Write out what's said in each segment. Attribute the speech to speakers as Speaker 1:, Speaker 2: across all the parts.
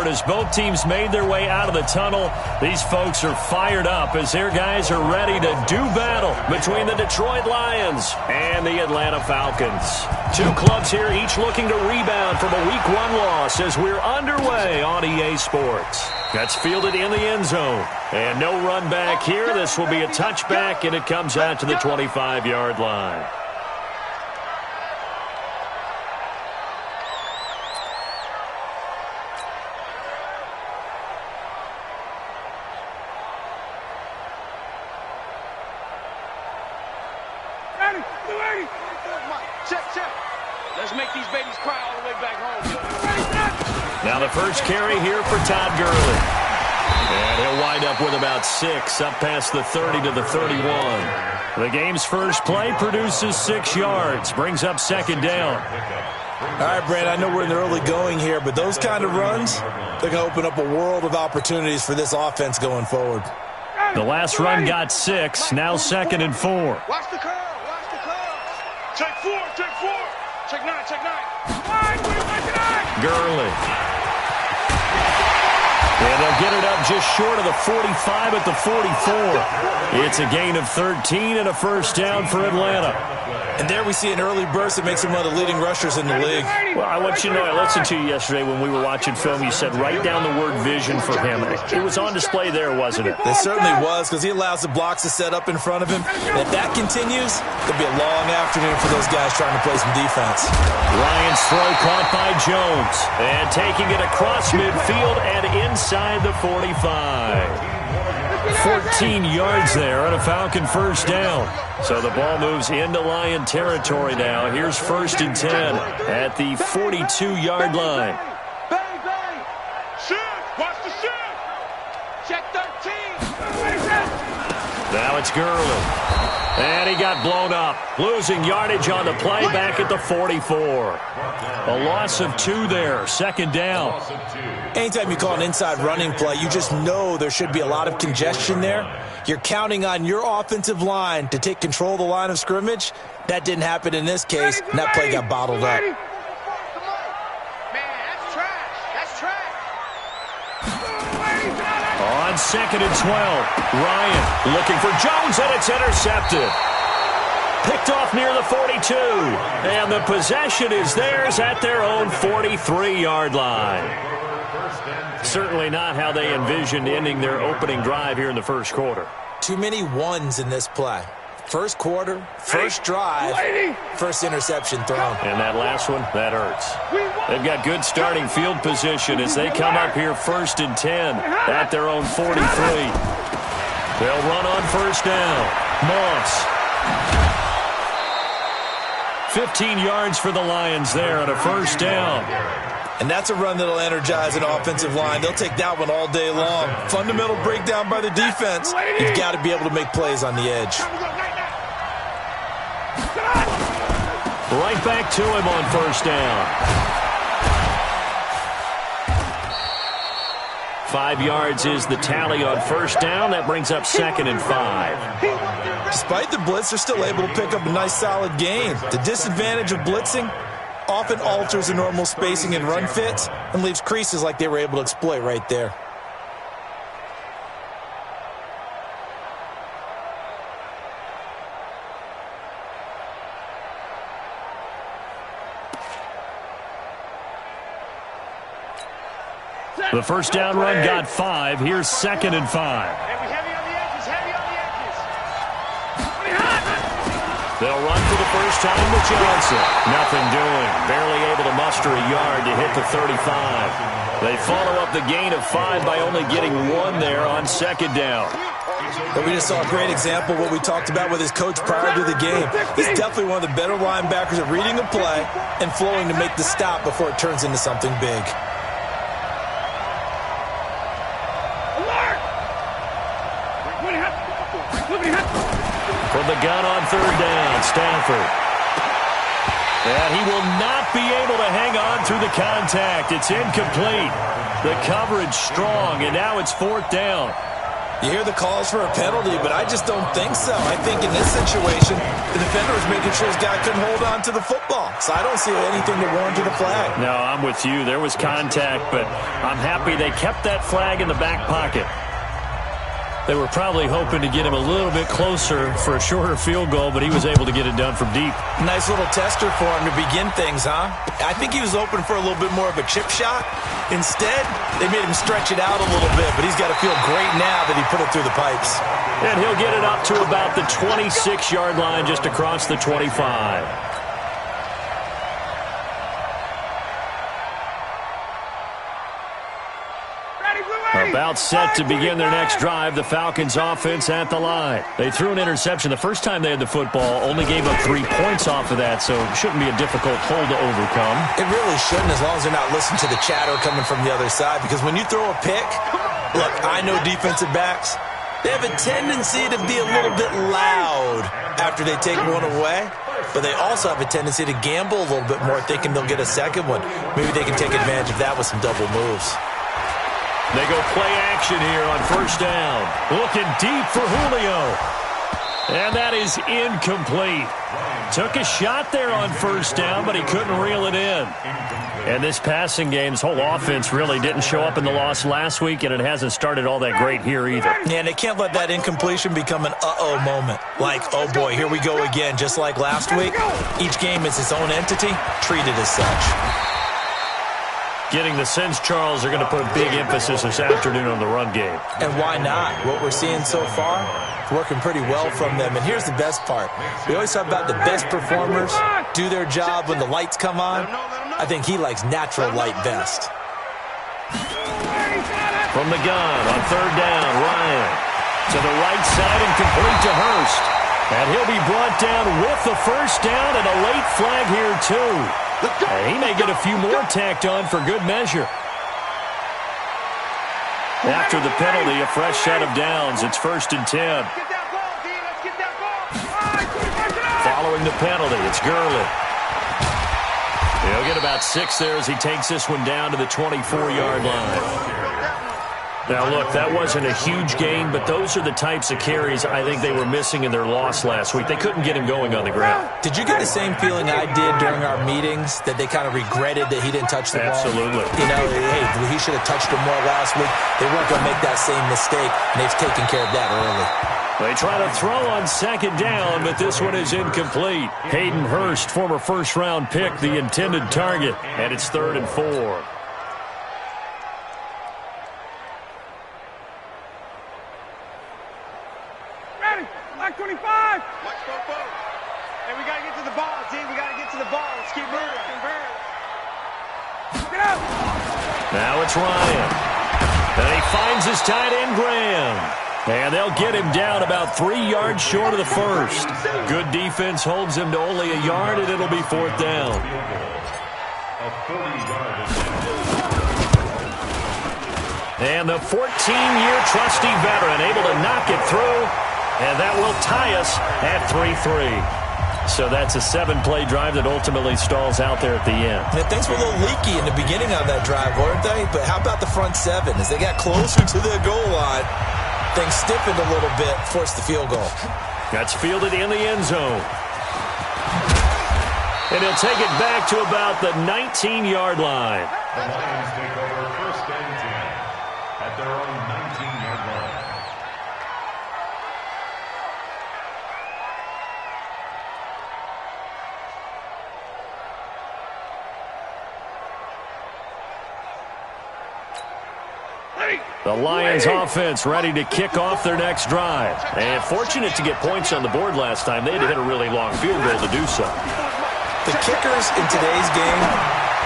Speaker 1: scored as both teams made their way out of the tunnel. These folks are fired up as their guys are ready to do battle between the Detroit Lions and the Atlanta Falcons. Two clubs here each looking to rebound from a Week 1 loss as we're underway on EA Sports. That's fielded in the end zone. And no run back here. This will be a touchback, and it comes out to the 25-yard line.
Speaker 2: Let's make these babies cry all the way back home.
Speaker 1: Now the first carry here for Todd Gurley. And he'll wind up with about 6, up past the 30 to the 31. The game's first play produces 6 yards, brings up second down.
Speaker 3: All right, Brand, I know we're in the early going here, but those kind of runs, they're going to open up a world of opportunities for this offense going forward.
Speaker 1: The last run got 6, now 2nd and 4.
Speaker 2: Watch the curve, watch the curve. Check 4, check 4. Check 9, check 9.
Speaker 1: Gurley. And they'll get it up just short of the 45 at the 44. It's a gain of 13 and a first down for Atlanta.
Speaker 3: And there we see an early burst that makes him one of the leading rushers in the league.
Speaker 1: Well, I want you to know, I listened to you yesterday when we were watching film. You said write down the word vision for him. It was on display there, wasn't it?
Speaker 3: It certainly was, because he allows the blocks to set up in front of him. And if that continues, it'll be a long afternoon for those guys trying to play some defense.
Speaker 1: Ryan's throw caught by Jones. And taking it across midfield and inside the 45. 14 yards there on a Falcon first down. So the ball moves into Lion territory now. Here's 1st and 10 at the 42-yard line.
Speaker 2: Bang, bang. Shift. Watch the shift. Check 13.
Speaker 1: Now it's Gurley. And he got blown up. Losing yardage on the play back at the 44. A loss of 2 there. Second down.
Speaker 3: Anytime you call an inside running play, you just know there should be a lot of congestion there. You're counting on your offensive line to take control of the line of scrimmage. That didn't happen in this case, and that play got bottled up.
Speaker 2: Man, that's trash. That's trash.
Speaker 1: On 2nd and 12, Ryan looking for Jones, and it's intercepted. Picked off near the 42, and the possession is theirs at their own 43-yard line. Certainly not how they envisioned ending their opening drive here in the first quarter.
Speaker 3: Too many ones in this play. First quarter, first drive, first interception thrown.
Speaker 1: And that last one, that hurts. They've got good starting field position as they come up here 1st and 10 at their own 43. They'll run on first down. Moss. 15 yards for the Lions there on a first down.
Speaker 3: And that's a run that'll energize an offensive line. They'll take that one all day long. Fundamental breakdown by the defense. You've got to be able to make plays on the edge.
Speaker 1: Right back to him on first down. 5 yards is the tally on first down. That brings up 2nd and 5.
Speaker 3: Despite the blitz, they're still able to pick up a nice solid gain. The disadvantage of blitzing often alters the normal spacing and run fits and leaves creases like they were able to exploit right there.
Speaker 1: The first down run got 5. Here's 2nd and 5.
Speaker 2: Heavy on the edges, heavy on the edges.
Speaker 1: They'll run for the first time with Johnson. Nothing doing. Barely able to muster a yard to hit the 35. They follow up the gain of 5 by only getting 1 there on second down.
Speaker 3: But we just saw a great example of what we talked about with his coach prior to the game. He's definitely one of the better linebackers at reading a play and flowing to make the stop before it turns into something big.
Speaker 1: From the gun on third down, Stafford. And he will not be able to hang on through the contact. It's incomplete. The coverage strong, and now it's 4th down.
Speaker 3: You hear the calls for a penalty, but I just don't think so. I think in this situation, the defender was making sure his guy couldn't hold on to the football. So I don't see anything to warrant the flag.
Speaker 1: No, I'm with you. There was contact, but I'm happy they kept that flag in the back pocket. They were probably hoping to get him a little bit closer for a shorter field goal, but he was able to get it done from deep.
Speaker 3: Nice little tester for him to begin things, huh? I think he was open for a little bit more of a chip shot. Instead, they made him stretch it out a little bit, but he's got to feel great now that he put it through the pipes.
Speaker 1: And he'll get it up to about the 26-yard line, just across the 25. About set to begin their next drive, the Falcons offense at the line. They threw an interception the first time they had the football, only gave up 3 points off of that, so it shouldn't be a difficult hole to overcome.
Speaker 3: It really shouldn't, as long as they're not listening to the chatter coming from the other side, because when you throw a pick, look, I know defensive backs, they have a tendency to be a little bit loud after they take one away, but they also have a tendency to gamble a little bit more, thinking they'll get a second one. Maybe they can take advantage of that with some double moves.
Speaker 1: They go play action here on first down. Looking deep for Julio. And that is incomplete. Took a shot there on first down, but he couldn't reel it in. And this passing game's whole offense really didn't show up in the loss last week, and it hasn't started all that great here either.
Speaker 3: Yeah, and they can't let that incompletion become an uh-oh moment. Like, oh boy, here we go again, just like last week. Each game is its own entity, treated as such.
Speaker 1: Getting the sense, Charles, are going to put a big emphasis this afternoon on the run game.
Speaker 3: And why not? What we're seeing so far, it's working pretty well from them. And here's the best part. We always talk about the best performers do their job when the lights come on. I think he likes natural light best.
Speaker 1: From the gun on third down, Ryan. To the right side and complete to Hurst. And he'll be brought down with the first down and a late flag here, too. And he may get a few more tacked on for good measure. After the penalty, a fresh set of downs. It's 1st and 10. Following the penalty, it's Gurley. He'll get about 6 there as he takes this one down to the 24-yard line. Now, look, that wasn't a huge gain, but those are the types of carries I think they were missing in their loss last week. They couldn't get him going on the ground.
Speaker 3: Did you get the same feeling I did during our meetings, that they kind of regretted that he didn't touch the ball?
Speaker 1: Absolutely.
Speaker 3: You know, hey, he should have touched him more last week. They weren't going to make that same mistake, and they've taken care of that early.
Speaker 1: They try to throw on second down, but this one is incomplete. Hayden Hurst, former first-round pick, the intended target, and it's 3rd and 4.
Speaker 2: Black 25. Hey, we got to get to the ball, team. We got to get to the ball. Let's keep moving. Get out.
Speaker 1: Now it's Ryan. And he finds his tight end, Graham. And they'll get him down about 3 yards short of the first. Good defense holds him to only a yard, and it'll be 4th down. And the 14-year trusty veteran able to knock it through. And that will tie us at 3-3. So that's a 7-play drive that ultimately stalls out there at the end.
Speaker 3: Yeah, things were a little leaky in the beginning on that drive, weren't they? But how about the front 7? As they got closer to the goal line, things stiffened a little bit, forced the field goal.
Speaker 1: That's fielded in the end zone. And he'll take it back to about the 19-yard line.
Speaker 4: The Lions take over 1st and 10 at their own 19-yard line.
Speaker 1: The Lions offense ready to kick off their next drive. And fortunate to get points on the board last time. They had to hit a really long field goal to do so.
Speaker 3: The kickers in today's game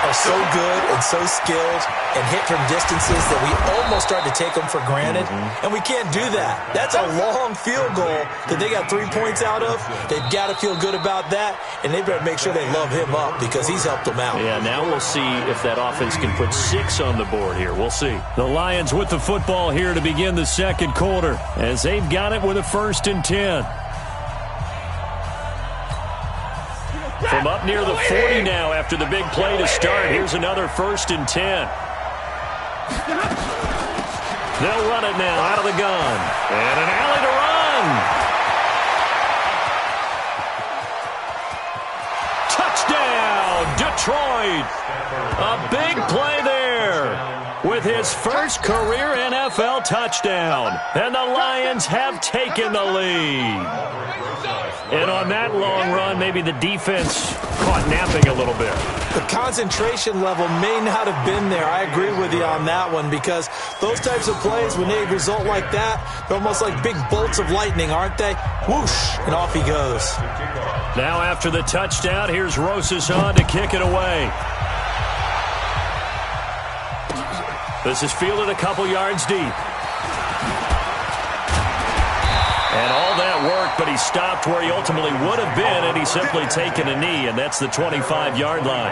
Speaker 3: are so good and so skilled and hit from distances that we almost start to take them for granted. And we can't do that. That's a long field goal that they got 3 points out of. They've got to feel good about that, and they better make sure they love him up because he's helped them out.
Speaker 1: Yeah, now we'll see if that offense can put 6 on the board here. We'll see. The Lions with the football here to begin the second quarter as they've got it with a 1st and 10. From up near the 40 now after the big play to start. Here's another 1st and 10. They'll run it now out of the gun. And an alley to run. Touchdown, Detroit. A big play there with his first career NFL touchdown. And the Lions have taken the lead. And on that long run, maybe the defense caught napping a little bit.
Speaker 3: The concentration level may not have been there. I agree with you on that one, because those types of plays, when they result like that, they're almost like big bolts of lightning, aren't they? Whoosh, and off he goes.
Speaker 1: Now after the touchdown, here's Rosas on to kick it away. This is fielded a couple yards deep. And all that work, but he stopped where he ultimately would have been, and he's simply taken a knee, and that's the 25-yard line.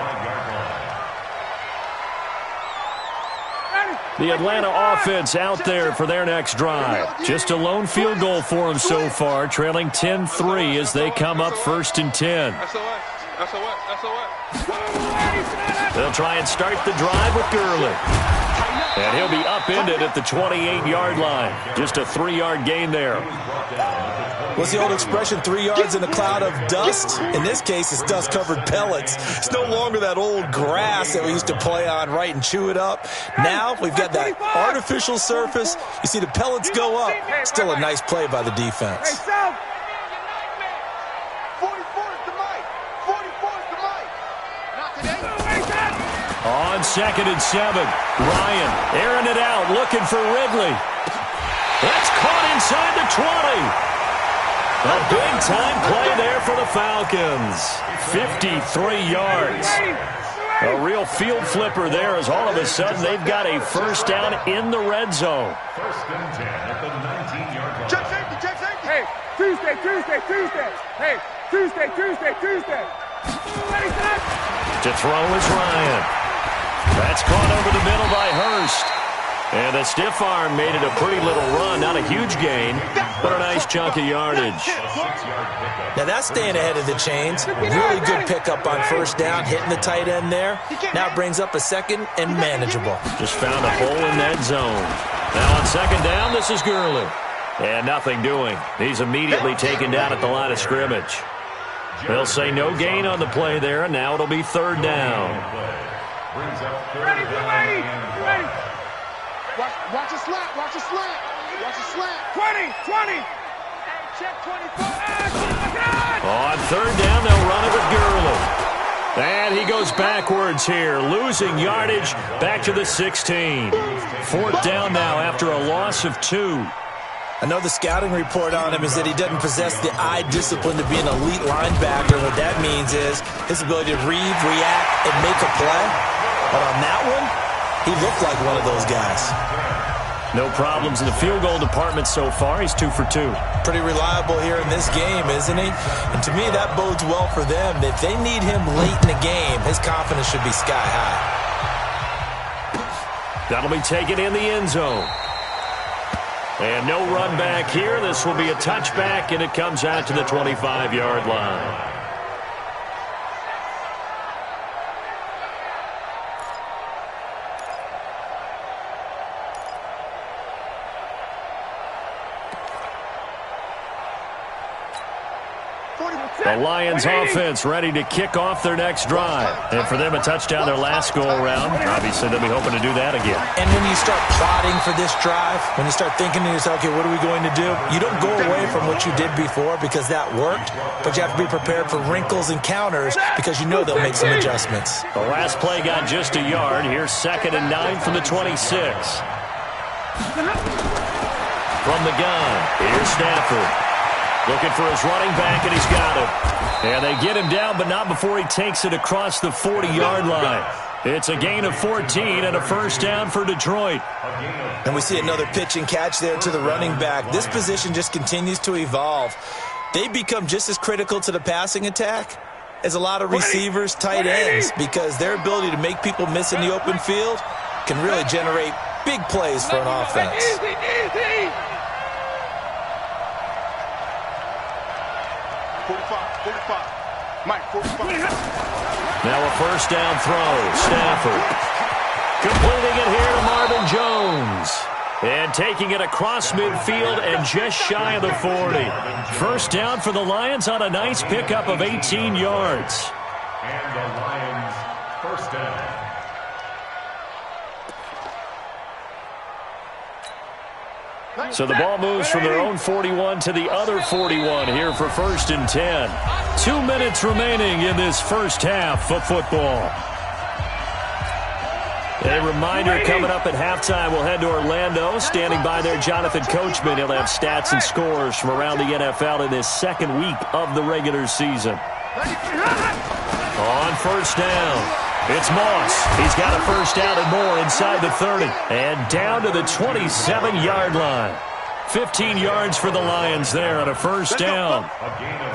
Speaker 1: The Atlanta offense out there for their next drive. Just a lone field goal for them so far, trailing 10-3 as they come up 1st and 10. They'll try and start the drive with Gurley. And he'll be upended at the 28-yard line. Just a 3-yard gain there.
Speaker 3: What's the old expression, 3 yards in a cloud of dust? In this case, it's dust-covered pellets. It's no longer that old grass that we used to play on, right, and chew it up. Now we've got that artificial surface. You see the pellets go up. Still a nice play by the defense.
Speaker 1: On 2nd and 7, Ryan airing it out, looking for Ridley. That's caught inside the 20. A big-time play there for the Falcons. 53 yards. A real field flipper there, as all of a sudden they've got a first down in the red zone.
Speaker 4: 1st and 10 at the 19-yard line.
Speaker 2: Check safety. Hey, Tuesday. Hey, Tuesday. Ready, set.
Speaker 1: To throw is Ryan. That's caught over the middle by Hurst. And a stiff arm made it a pretty little run. Not a huge gain, but a nice chunk of yardage.
Speaker 3: Now that's staying ahead of the chains. Really good pickup on first down, hitting the tight end there. Now it brings up a 2nd and manageable.
Speaker 1: Just found a hole in that zone. Now on 2nd down, this is Gurley. And nothing doing. He's immediately taken down at the line of scrimmage. They'll say no gain on the play there, and now it'll be 3rd down.
Speaker 4: Brings up 3rd
Speaker 2: Ready.
Speaker 5: Watch a slant. Watch a slant.
Speaker 2: 20. Check 24.
Speaker 1: On 3rd down, they'll run it with Gurley. And he goes backwards here, losing yardage back to the 16. 4th down now after a loss of 2.
Speaker 3: I know the scouting report on him is that he doesn't possess the eye discipline to be an elite linebacker. What that means is his ability to read, react, and make a play. But on that one, he looked like one of those guys.
Speaker 1: No problems in the field goal department so far. He's 2 for 2.
Speaker 3: Pretty reliable here in this game, isn't he? And to me, that bodes well for them. If they need him late in the game, his confidence should be sky high.
Speaker 1: That'll be taken in the end zone. And no run back here. This will be a touchback, and it comes out to the 25-yard line. The Lions offense ready to kick off their next drive. And for them, a touchdown their last go-around. Obviously, they'll be hoping to do that again.
Speaker 3: And when you start plotting for this drive, when you start thinking to yourself, okay, what are we going to do? You don't go away from what you did before because that worked, but you have to be prepared for wrinkles and counters because you know they'll make some adjustments.
Speaker 1: The last play got just a yard. Here's 2nd and 9 from the 26. From the gun, here's Stafford. Looking for his running back, and he's got him. And they get him down, but not before he takes it across the 40-yard line. It's a gain of 14 and a first down for Detroit.
Speaker 3: And we see another pitch and catch there to the running back. This position just continues to evolve. They become just as critical to the passing attack as a lot of receivers, tight ends, because their ability to make people miss in the open field can really generate big plays for an offense.
Speaker 2: Easy.
Speaker 5: 45. Mike, 45.
Speaker 1: Now a first down throw. Stafford completing it here to Marvin Jones. And taking it across midfield and just shy of the 40. First down for the Lions on a nice pickup of 18 yards.
Speaker 4: And the Lions first down.
Speaker 1: So the ball moves from their own 41 to the other 41 here for 1st and 10. 2 minutes remaining in this first half of football. A reminder coming up at halftime, we'll head to Orlando. Standing by there, Jonathan Coachman. He'll have stats and scores from around the NFL in this second week of the regular season. On first down, it's Moss. He's got a first down and more inside the 30. And down to the 27-yard line. 15 yards for the Lions there on a first down.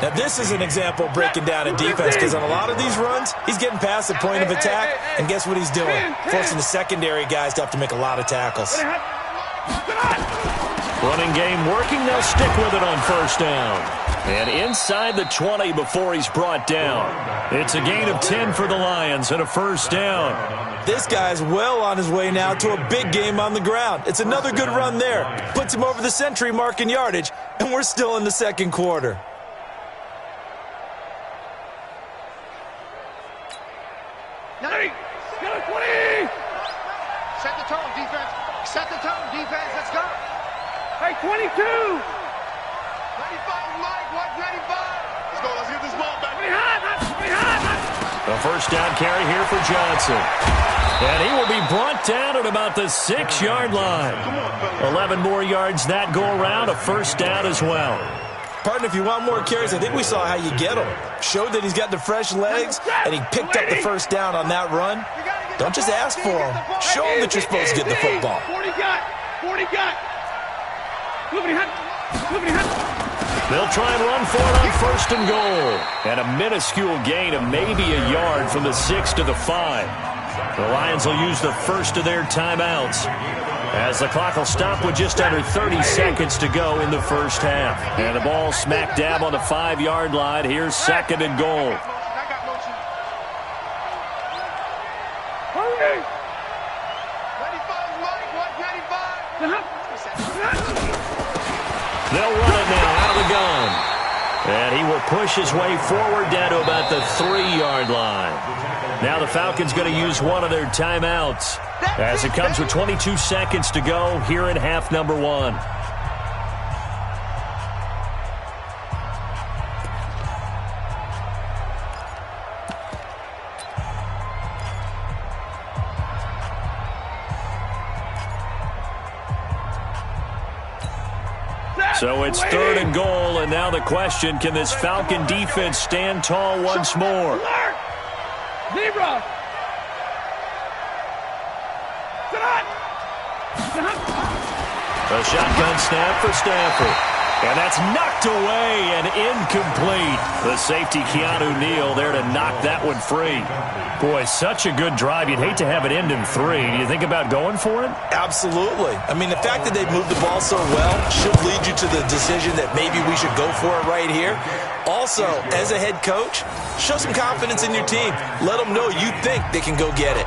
Speaker 3: Now, this is an example of breaking down a defense because on a lot of these runs, he's getting past the point of attack, and guess what he's doing? Forcing the secondary guys to have to make a lot of tackles.
Speaker 1: Running game working. They'll stick with it on first down. And inside the 20 before he's brought down. It's a gain of 10 for the Lions and a first down.
Speaker 3: This guy's well on his way now to a big game on the ground. It's another good run there. Puts him over the century mark in yardage, and we're still in the second quarter.
Speaker 5: Set the tone, defense. Set the tone, defense. Let's go.
Speaker 2: Hey, 22!
Speaker 5: 95, Mike. 195. Let's go. Let's get this ball back.
Speaker 1: A first down carry here for Johnson. And he will be brought down at about the 6-yard line. 11 more yards that go around. A first down as well.
Speaker 3: Partner, if you want more carries, I think we saw how you get them. Showed that he's got the fresh legs, and he picked up the first down on that run. Don't just ask for them. Show them that you're supposed to get the football.
Speaker 2: 40 got. 40 got.
Speaker 1: They'll try and run for it on first and goal. And a minuscule gain of maybe a yard from the 6 to the 5. The Lions will use the first of their timeouts as the clock will stop with just under 30 seconds to go in the first half. And the ball smack dab on the 5-yard line. Here's second and goal. They'll run it now out of the gun. And he will push his way forward down to about the 3-yard line. Now the Falcons going to use one of their timeouts as it comes with 22 seconds to go here in half number 1. So it's third and goal, and now the question, can this Falcon defense stand tall once more?
Speaker 2: Zebra!
Speaker 1: A shotgun snap for Stafford. And that's knocked away and incomplete. The safety, Keanu Neal, there to knock that one free. Boy, such a good drive. You'd hate to have it end in 3. Do you think about going for it?
Speaker 3: Absolutely. I mean, the fact that they've moved the ball so well should lead you to the decision that maybe we should go for it right here. Also, as a head coach, show some confidence in your team. Let them know you think they can go get it.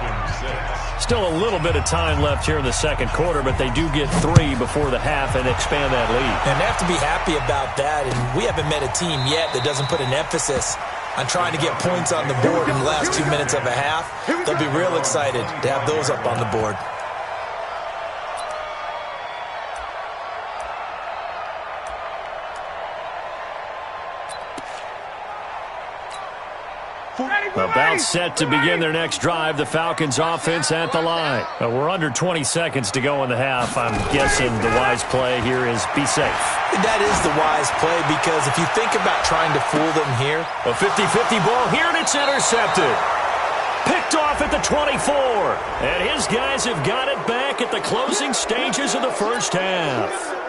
Speaker 1: Still a little bit of time left here in the second quarter, but they do get 3 before the half and expand that lead.
Speaker 3: And they have to be happy about that, and we haven't met a team yet that doesn't put an emphasis on trying to get points on the board in the last 2 minutes of a half. They'll be real excited to have those up on the board.
Speaker 1: About set to begin their next drive. The Falcons offense at the line. We're under 20 seconds to go in the half. I'm guessing the wise play here is be safe.
Speaker 3: That is the wise play because if you think about trying to fool them here.
Speaker 1: A 50-50 ball here, and it's intercepted. Picked off at the 24. And his guys have got it back at the closing stages of the first half.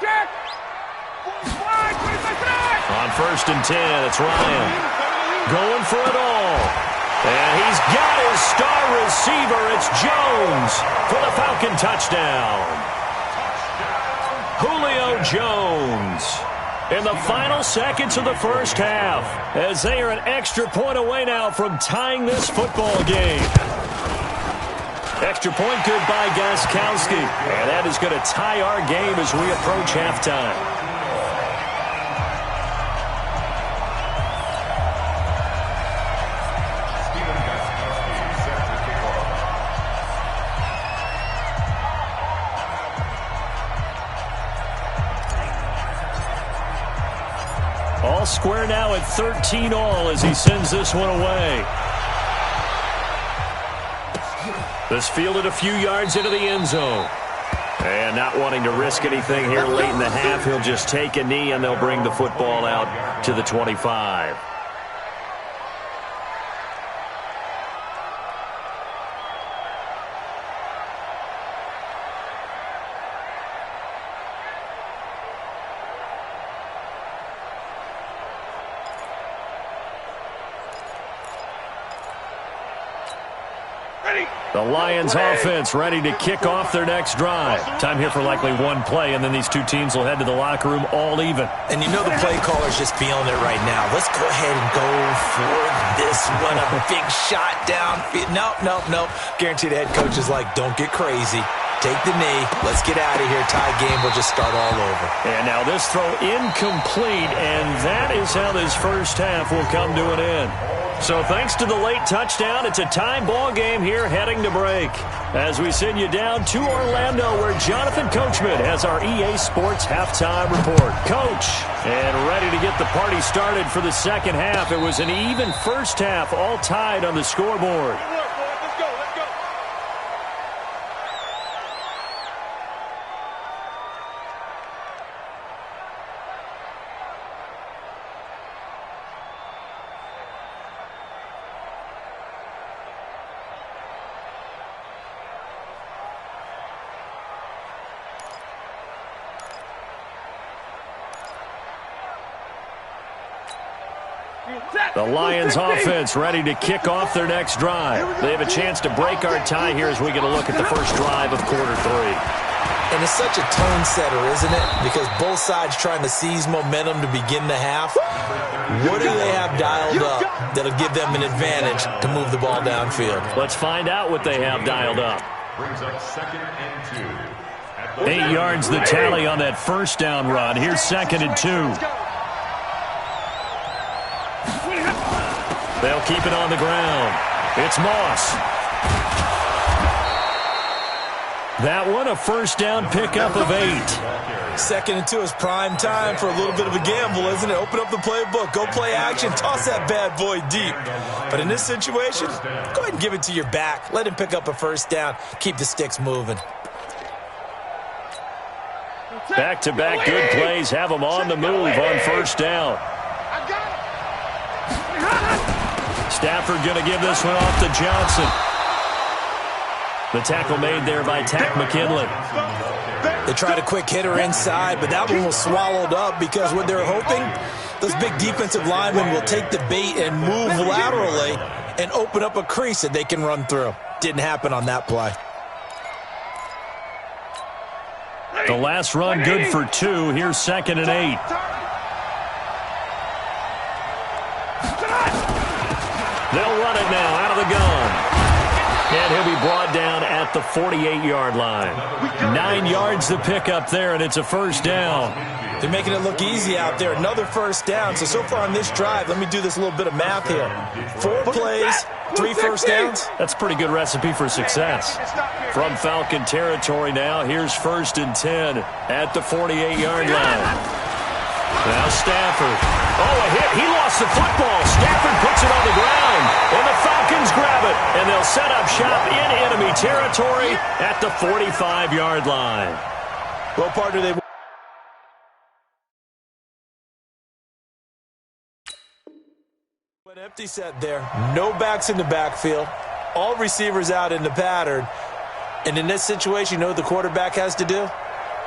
Speaker 2: Check.
Speaker 1: On first and 10, it's Ryan. Going for it all. And he's got his star receiver. It's Jones for the Falcon touchdown. Julio Jones. in the final seconds of the first half, as they are an extra point away now from tying this football game. Extra point good by Gostkowski, and that is going to tie our game as we approach halftime. All square now at 13 all as he sends this one away. This fielded a few yards into the end zone. And not wanting to risk anything here late in the half, he'll just take a knee and they'll bring the football out to the 25. The Lions offense ready to kick off their next drive. Time here for likely one play, and then these two teams will head to the locker room all even.
Speaker 3: And you know the play caller's just feeling it right now. Let's go ahead and go for this one. A big shot downfield. Nope. Guarantee the head coach is like, don't get crazy. Take the knee. Let's get out of here. Tie game. We'll just start all over.
Speaker 1: And now this throw incomplete, and that is how this first half will come to an end. So thanks to the late touchdown, it's a time ball game here heading to break. As we send you down to Orlando, where Jonathan Coachman has our EA Sports halftime report. Coach, and ready to get the party started for the second half. It was an even first half, all tied on the scoreboard. The Lions offense ready to kick off their next drive. They have a chance to break our tie here as we get a look at the first drive of quarter three.
Speaker 3: And it's such a tone setter, isn't it? Because both sides trying to seize momentum to begin the half. What do they have dialed up that'll give them an advantage to move the ball downfield?
Speaker 1: Let's find out what they have dialed up.
Speaker 4: Brings up 2nd and 2.
Speaker 1: 8 yards the tally on that first down run. Here's 2nd and 2. They'll keep it on the ground. It's Moss. That one, a first down pickup of 8.
Speaker 3: 2nd and 2 is prime time for a little bit of a gamble, isn't it? Open up the playbook, go play action, toss that bad boy deep. But in this situation, go ahead and give it to your back. Let him pick up a first down. Keep the sticks moving.
Speaker 1: Back-to-back good plays have them on the move on first down. Stafford going to give this one off to Johnson. The tackle made there by Tack McKinley.
Speaker 3: They tried a quick hitter inside, but that one was swallowed up because what they're hoping, those big defensive linemen will take the bait and move laterally and open up a crease that they can run through. Didn't happen on that play.
Speaker 1: The last run good for 2. Here's 2nd and 8. They'll run it now out of the gun. And he'll be brought down at the 48-yard line. 9 yards to pick up there, and it's a first down.
Speaker 3: They're making it look easy out there. Another first down. So far on this drive, let me do this little bit of math here. 4 plays, 3 first downs.
Speaker 1: That's a pretty good recipe for success. From Falcon territory now, here's 1st and 10 at the 48-yard line. Now Stafford. Oh, a hit. He lost the football. Stafford puts it on the ground. And the Falcons grab it. And they'll set up shop in enemy territory at the 45-yard line.
Speaker 3: Well, partner, they went empty set there. No backs in the backfield. All receivers out in the pattern. And in this situation, you know what the quarterback has to do?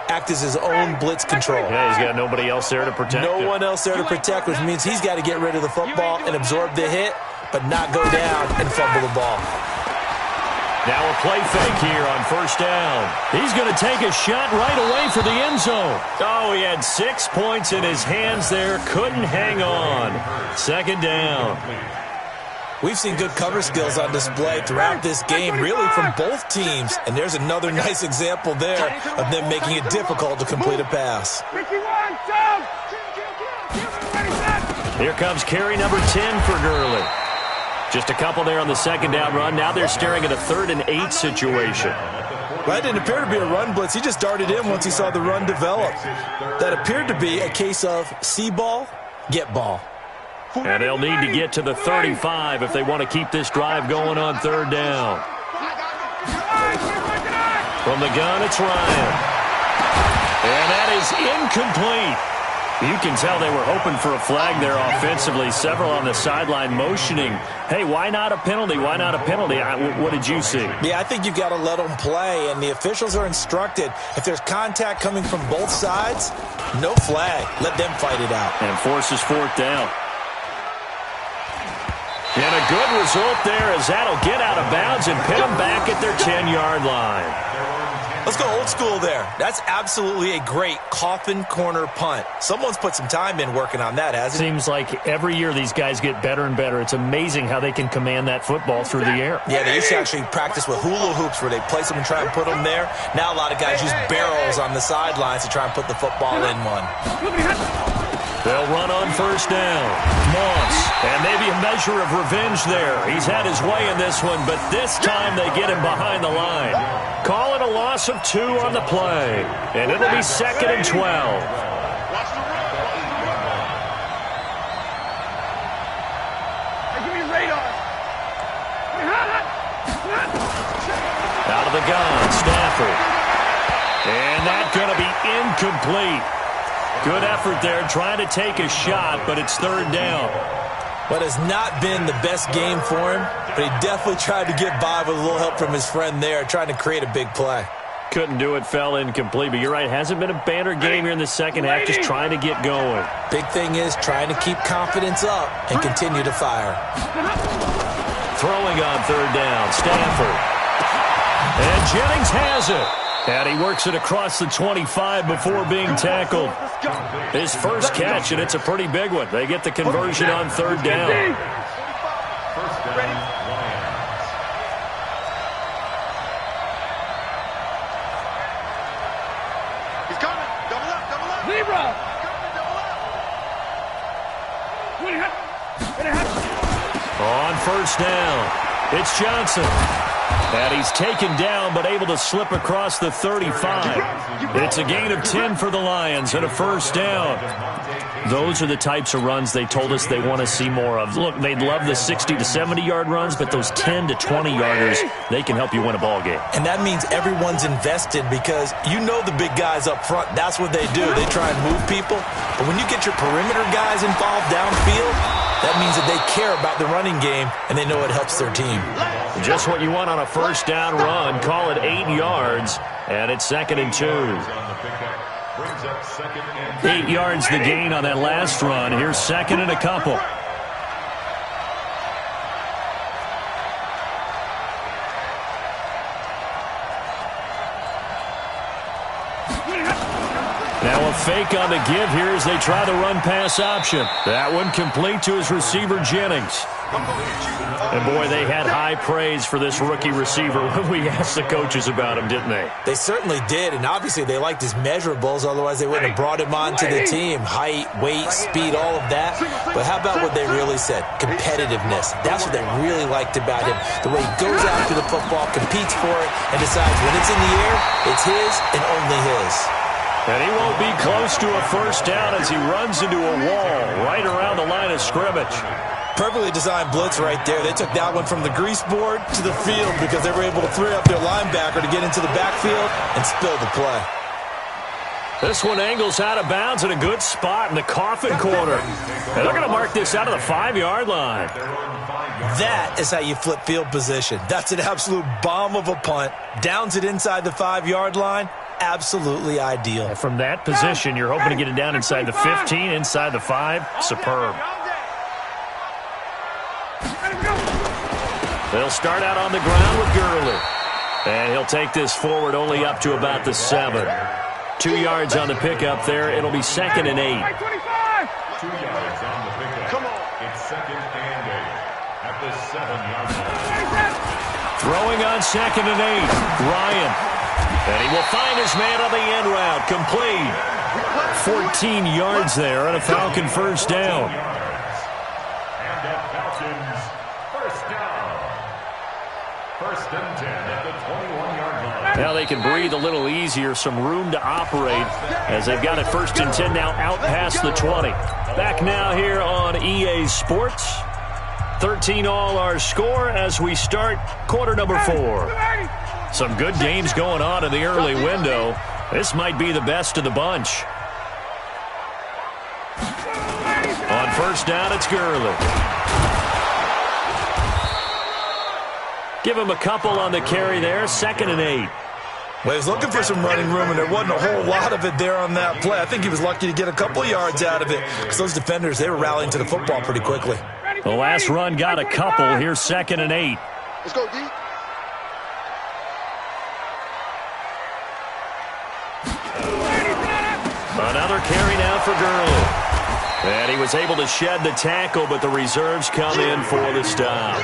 Speaker 3: Act as his own blitz control.
Speaker 1: Yeah, he's got nobody else there to protect him.
Speaker 3: No one else there to protect, which means he's got to get rid of the football and absorb the hit, but not go down and fumble the ball.
Speaker 1: Now a play fake here on first down. He's going to take a shot right away for the end zone. Oh, he had 6 points in his hands there. Couldn't hang on. Second down.
Speaker 3: We've seen good cover skills on display throughout this game, really from both teams. And there's another nice example there of them making it difficult to complete a pass.
Speaker 1: Here comes carry number 10 for Gurley. Just a couple there on the second down run. Now they're staring at a 3rd and 8 situation.
Speaker 3: That didn't appear to be a run blitz. He just darted in once he saw the run develop. That appeared to be a case of see ball, get ball.
Speaker 1: And they'll need to get to the 35 if they want to keep this drive going on 3rd down. From the gun, it's Ryan. And that is incomplete. You can tell they were hoping for a flag there offensively. Several on the sideline motioning, hey, why not a penalty? Why not a penalty? What did you see?
Speaker 3: Yeah, I think you've got to let them play, and the officials are instructed. If there's contact coming from both sides, no flag. Let them fight it out.
Speaker 1: And forces 4th down. And a good result there as that'll get out of bounds and pin them back at their 10-yard line.
Speaker 3: Let's go old school there. That's absolutely a great coffin corner punt. Someone's put some time in working on that, hasn't it?
Speaker 1: Seems like every year these guys get better and better. It's amazing how they can command that football through the air.
Speaker 3: Yeah, they used to actually practice with hula hoops where they place them and try and put them there. Now a lot of guys use barrels on the sidelines to try and put the football in one.
Speaker 1: They'll run on first down. Moss, and maybe a measure of revenge there. He's had his way in this one, but this time they get him behind the line. Call it a loss of 2 on the play, and it'll be 2nd and 12. Out of the gun, Stafford. And that's going to be incomplete. Good effort there, trying to take a shot, but it's 3rd down.
Speaker 3: But has not been the best game for him, but he definitely tried to get by with a little help from his friend there, trying to create a big play.
Speaker 1: Couldn't do it, fell incomplete, but you're right, hasn't been a banner game here in the second half, just trying to get going.
Speaker 3: Big thing is trying to keep confidence up and continue to fire.
Speaker 1: Throwing on 3rd down, Stafford. And Jennings has it. And he works it across the 25 before being tackled. His first catch, and it's a pretty big one. They get the conversion on 3rd down.
Speaker 4: First down, Lions.
Speaker 5: He's coming. Double up, double up.
Speaker 2: Zebra.
Speaker 1: On first down, it's Johnson. And he's taken down but able to slip across the 35. It's a gain of 10 for the Lions and a first down. Those are the types of runs they told us they want to see more of. Look, they'd love the 60 to 70-yard runs, but those 10 to 20-yarders, they can help you win a ball game.
Speaker 3: And that means everyone's invested because you know the big guys up front, that's what they do. They try and move people. But when you get your perimeter guys involved downfield, that means that they care about the running game and they know it helps their team.
Speaker 1: Just what you want on a first down run. Call it 8 yards, and it's 2nd and 2. 8 yards the gain on that last run. Here's 2nd and a couple. Now a fake on the give here as they try the run-pass option. That one complete to his receiver, Jennings. And, boy, they had high praise for this rookie receiver when we asked the coaches about him, didn't they?
Speaker 3: They certainly did, and obviously they liked his measurables, otherwise they wouldn't have brought him onto the team. Height, weight, speed, all of that. But how about what they really said? Competitiveness. That's what they really liked about him. The way he goes after the football, competes for it, and decides when it's in the air, it's his and only his.
Speaker 1: And he won't be close to a first down as he runs into a wall right around the line of scrimmage.
Speaker 3: Perfectly designed blitz right there. They took that one from the grease board to the field because they were able to free up their linebacker to get into the backfield and spill the play.
Speaker 1: This one angles out of bounds in a good spot in the coffin corner. And they're going to mark this out of the 5-yard line.
Speaker 3: That is how you flip field position. That's an absolute bomb of a punt. Downs it inside the 5-yard line. Absolutely ideal.
Speaker 1: And from that position, you're hoping to get it down inside the 15, inside the 5. Superb. They'll start out on the ground with Gurley. And he'll take this forward only up to about the 7. 2 yards on the pickup there. It'll be 2nd and 8.
Speaker 4: 2 yards on the pickup.
Speaker 2: Come on.
Speaker 4: It's 2nd and 8 at the 7-yard line.
Speaker 1: Throwing on 2nd and 8. Ryan. And he will find his man on the end route. Complete. 14 yards there and a Falcon first down.
Speaker 4: And that Falcons first down. 1st and 10 at the 21-yard line.
Speaker 1: Now they can breathe a little easier, some room to operate as they've got it 1st and 10 now out past the 20. Back now here on EA Sports. 13 all our score as we start quarter number 4. Some good games going on in the early window. This might be the best of the bunch. On first down, it's Gurley. Give him a couple on the carry there. 2nd and 8.
Speaker 3: Well, he was looking for some running room, and there wasn't a whole lot of it there on that play. I think he was lucky to get a couple yards out of it because those defenders, they were rallying to the football pretty quickly.
Speaker 1: The last run got a couple. Here's 2nd and 8.
Speaker 5: Let's go, D.
Speaker 1: Another carry now for Gurley. And he was able to shed the tackle, but the reserves come in for the stop.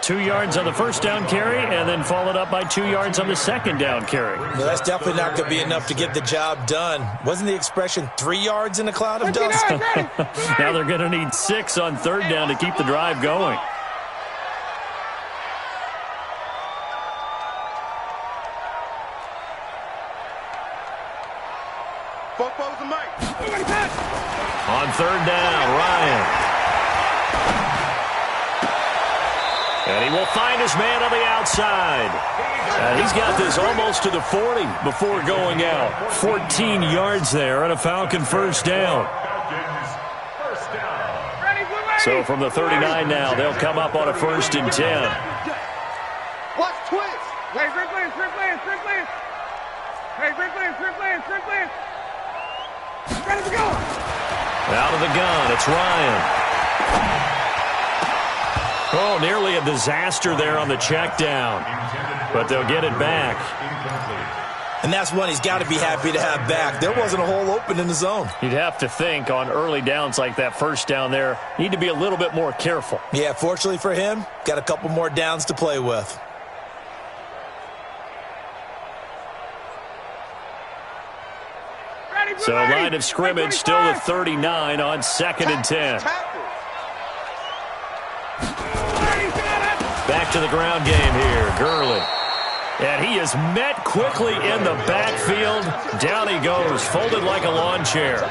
Speaker 1: 2 yards on the first down carry, and then followed up by 2 yards on the second down carry.
Speaker 3: Well, that's definitely not going to be enough to get the job done. Wasn't the expression 3 yards in a cloud of dust?
Speaker 1: Now they're going to need 6 on third down to keep the drive going. On third down, Ryan. And he will find his man on the outside. And he's got this almost to the 40 before going out. 14 yards there and a Falcon first down. So from the 39 now, they'll come up on a 1st and 10.
Speaker 5: Watch twist.
Speaker 2: Hey, great players, great players, great players. Hey, great players, great players, great players. Ready to go.
Speaker 1: Out of the gun, it's Ryan. Oh, nearly a disaster there on the check down. But they'll get it back.
Speaker 3: And that's one he's got to be happy to have back. There wasn't a hole open in the zone.
Speaker 1: You'd have to think on early downs like that first down there, need to be a little bit more careful.
Speaker 3: Yeah, fortunately for him, got a couple more downs to play with.
Speaker 1: So line of scrimmage still at 39 on 2nd and 10. Back to the ground game here, Gurley. And he is met quickly in the backfield. Down he goes, folded like a lawn chair.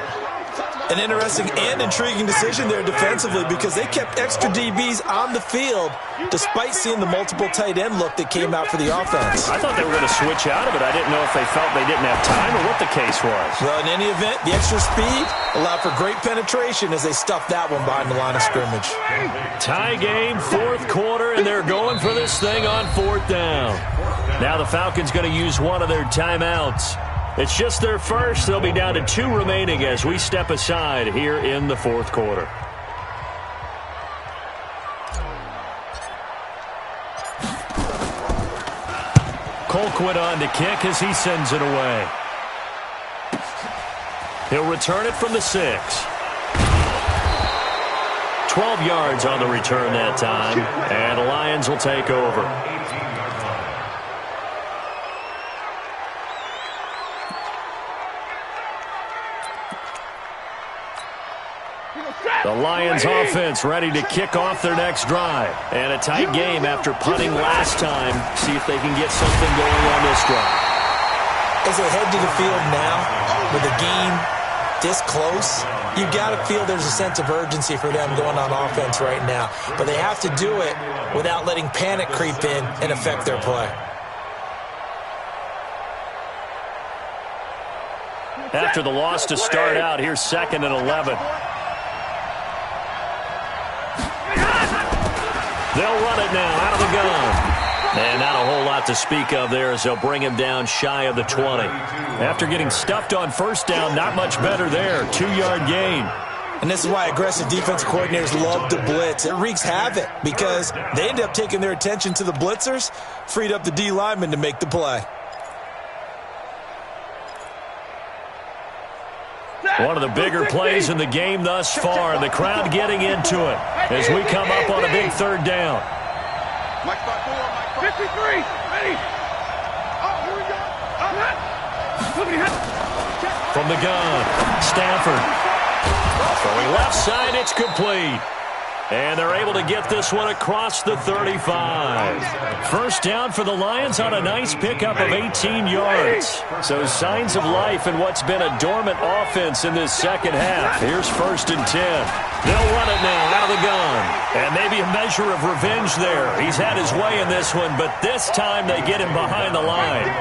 Speaker 3: An interesting and intriguing decision there defensively because they kept extra DBs on the field despite seeing the multiple tight end look that came out for the offense.
Speaker 1: I thought they were going to switch out of it. I didn't know if they felt they didn't have time or what the case was.
Speaker 3: Well, in any event, the extra speed allowed for great penetration as they stuffed that one behind the line of scrimmage.
Speaker 1: Tie game, 4th quarter, and they're going for this thing on 4th down. Now the Falcons going to use one of their timeouts. It's just their first. They'll be down to 2 remaining as we step aside here in the 4th quarter. Colquitt on to kick as he sends it away. He'll return it from the 6. 12 yards on the return that time, and the Lions will take over. The Lions offense ready to kick off their next drive. And a tight game after punting last time. See if they can get something going on this drive.
Speaker 3: As they head to the field now, with the game this close, you've got to feel there's a sense of urgency for them going on offense right now. But they have to do it without letting panic creep in and affect their play.
Speaker 1: After the loss to start out, here's 2nd and 11. They'll run it now out of the gun. And not a whole lot to speak of there as they'll bring him down shy of the 20. After getting stuffed on first down, not much better there. 2-yard gain.
Speaker 3: And this is why aggressive defensive coordinators love to blitz. It wreaks havoc because they end up taking their attention to the blitzers, freed up the D lineman to make the play.
Speaker 1: One of the bigger plays in the game thus far, and the crowd getting into it as we come up on a big third down.
Speaker 2: 53, ready. Oh, here we go.
Speaker 1: From the gun, Stafford. Throwing left side, it's complete. And they're able to get this one across the 35. First down for the Lions on a nice pickup of 18 yards. So signs of life in what's been a dormant offense in this second half. Here's 1st and 10. They'll run it now out of the gun. And maybe a measure of revenge there. He's had his way in this one, but this time they get him behind the line.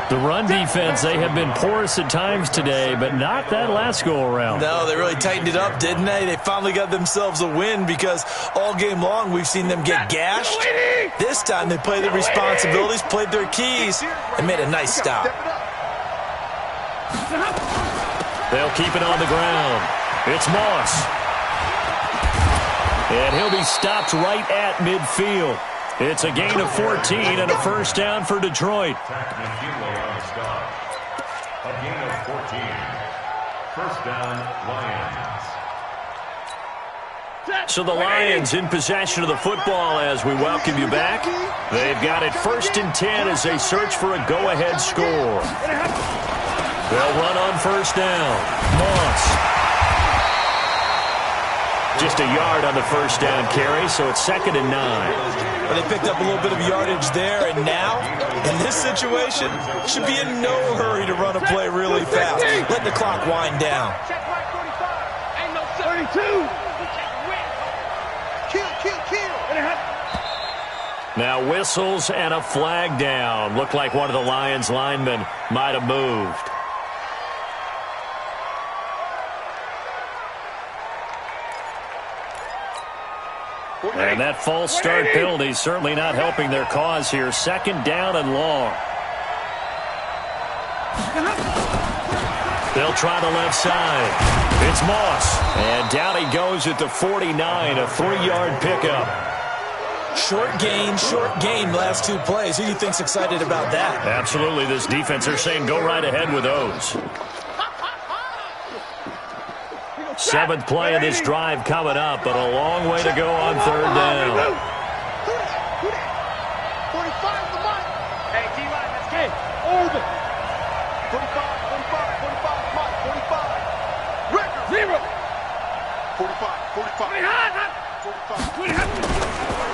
Speaker 1: The run defense, they have been porous at times today, but not that last go-around.
Speaker 3: No, they really tightened it up, didn't they? They finally got themselves a win because all game long we've seen them get gashed. This time they played their responsibilities, played their keys, and made a nice stop.
Speaker 1: They'll keep it on the ground. It's Moss. And he'll be stopped right at midfield. It's a gain of 14 and a first down for Detroit.
Speaker 4: A gain of 14. First down, Lions.
Speaker 1: So the Lions in possession of the football as we welcome you back. They've got it 1st and 10 as they search for a go-ahead score. They'll run on first down. Moss. Just a yard on the first down carry, so it's 2nd and 9.
Speaker 3: Well, they picked up a little bit of yardage there, and now, in this situation, should be in no hurry to run a play really fast. Let the clock wind down.
Speaker 2: Check mark 35. Ain't no 32. Kill.
Speaker 1: Now whistles and a flag down. Looked like one of the Lions linemen might have moved. And that false start penalty certainly not helping their cause here. 2nd down and long. They'll try the left side. It's Moss. And down he goes at the 49, a 3-yard pickup.
Speaker 3: Short gain last 2 plays. Who do you think's excited about that?
Speaker 1: Absolutely. This defense, they're saying go right ahead with those. 7th play of this drive coming up, but a long way to go on 3rd down.
Speaker 2: 45 the mark. Hey, G-line, let's get orbit. 45, mark, 45. Record. 0. 45.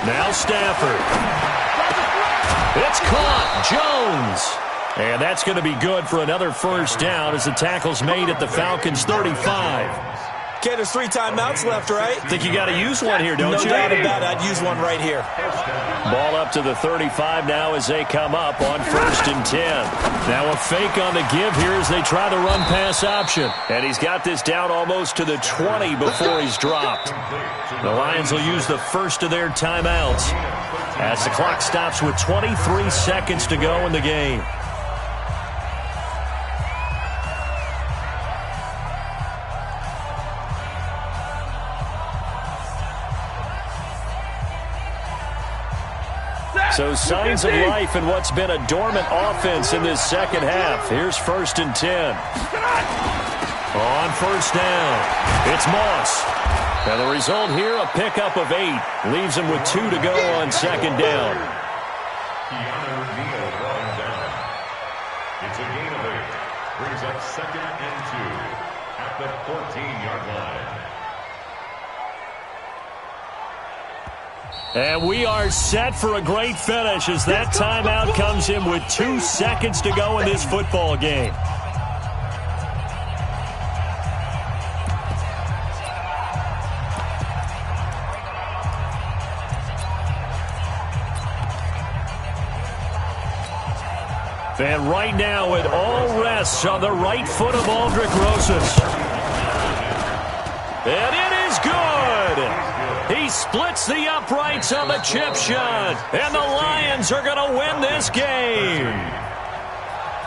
Speaker 1: Now Stafford. It's caught. Jones. And that's going to be good for another first down as the tackle's made at the Falcons' 35.
Speaker 3: Okay, there's 3 timeouts left, right?
Speaker 1: Think you got to use one here, don't you?
Speaker 3: No doubt about it. I'd use one right here.
Speaker 1: Ball up to the 35 now as they come up on 1st and 10. Now a fake on the give here as they try the run-pass option. And he's got this down almost to the 20 before he's dropped. The Lions will use the first of their timeouts as the clock stops with 23 seconds to go in the game. So signs of life in what's been a dormant offense in this second half. Here's 1st and 10. On first down, it's Moss. And the result here, a pickup of 8. Leaves him with 2 to go on 2nd down.
Speaker 4: It's a gain of 8. Brings up 2nd and 2 at the 14-yard line.
Speaker 1: And we are set for a great finish as that timeout comes in with 2 seconds to go in this football game. And right now it all rests on the right foot of Aldrick Rosas. And it is good. He splits the uprights on the chip shot. And the Lions are going to win this game.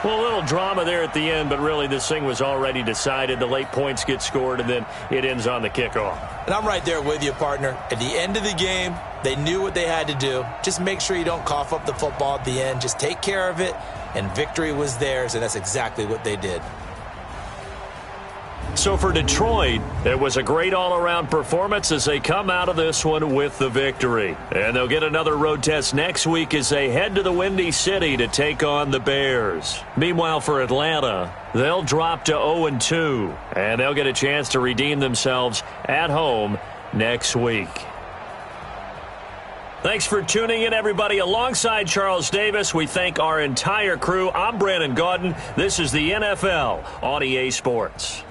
Speaker 1: Well, a little drama there at the end, but really this thing was already decided. The late points get scored, and then it ends on the kickoff.
Speaker 3: And I'm right there with you, partner. At the end of the game, they knew what they had to do. Just make sure you don't cough up the football at the end. Just take care of it, and victory was theirs, and that's exactly what they did.
Speaker 1: So for Detroit, it was a great all-around performance as they come out of this one with the victory. And they'll get another road test next week as they head to the Windy City to take on the Bears. Meanwhile, for Atlanta, they'll drop to 0-2, and they'll get a chance to redeem themselves at home next week. Thanks for tuning in, everybody. Alongside Charles Davis, we thank our entire crew. I'm Brandon Gaudin. This is the NFL on EA Sports.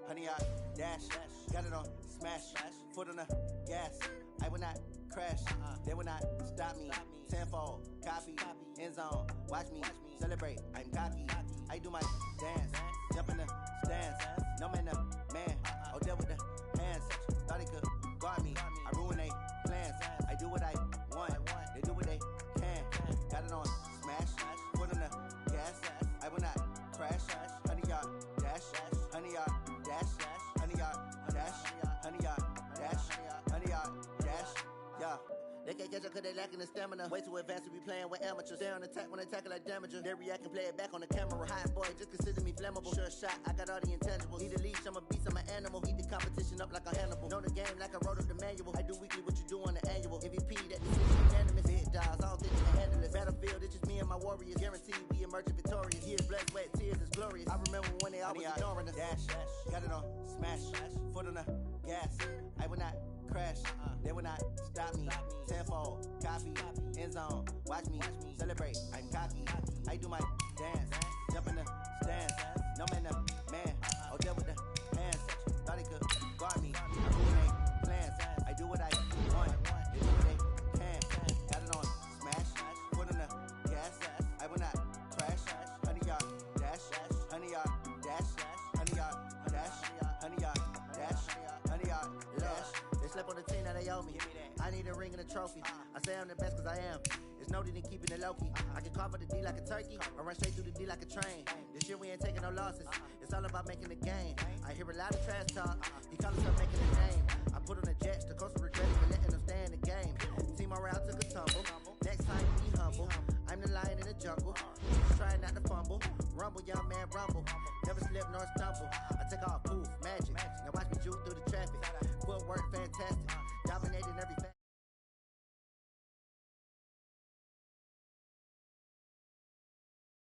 Speaker 6: Honey, I dash, got it on smash, foot on the gas. I will not crash, they will not stop me. Tenfold, copy, end zone, watch me celebrate. I'm cocky, I do my dance, jump in the stands. No man, the man, oh, deal with the hands. Thought he could guard me, I ruin they plans. I do what I want, they do what they can. Got it on smash, foot on the gas. I will not crash, honey, y'all dash, honey, y'all dash, honey, y'all dash, honey, y'all dash, honey, y'all dash, yeah. They can't catch up cause they lacking the stamina. Way too advanced to be playing with amateurs. They on attack when they tackle like damager. They react and play it back on the camera. Hot boy, just consider me flammable. Sure shot, I got all the intangibles. Need a leash, I'm a beast, I'm an animal. Eat the competition up like a Hannibal. Know the game like I wrote up the manual. I do weekly what you do on the annual. MVP, that decision unanimous. Big dogs, I don't think you can handle it. Battlefield, it's just me and my warriors. Guaranteed we emerging victorious. Years, blood, sweat, tears is glorious. I remember when they always ignoring us. Dash, got it on smash, foot on the gas. I will not crash, they will not stop me. Tenfold, copy, end zone, watch me celebrate. I'm cocky, I do my dance, jump in the stands. No man, the man, oh, deal with the hands. Thought he could guard me, I ruin they plans. I do what I want, they do what they can. Got it on smash, foot on the gas. I will not crash, honey, y'all dash, honey, y'all dash, honey, y'all dash, honey, y'all dash, honey, y'all dash. They slept on the team that they owe me. I need a ring and a trophy. I say I'm the best cause I am. It's no need in keeping it low-key. I can carve up the D like a turkey or run straight through the D like a train. This year we ain't taking no losses. It's all about making the game. I hear a lot of trash talk. He call himself making a name. I put on the Jets. The coach regretted for letting them stay in the game. Team morale took a tumble. Next time be humble. I'm the lion in the jungle. Just trying not to fumble. Rumble, young man, rumble. Never slip nor stumble. I take off, poof, magic. Now watch me juke through the traffic. Footwork fantastic. Dominating every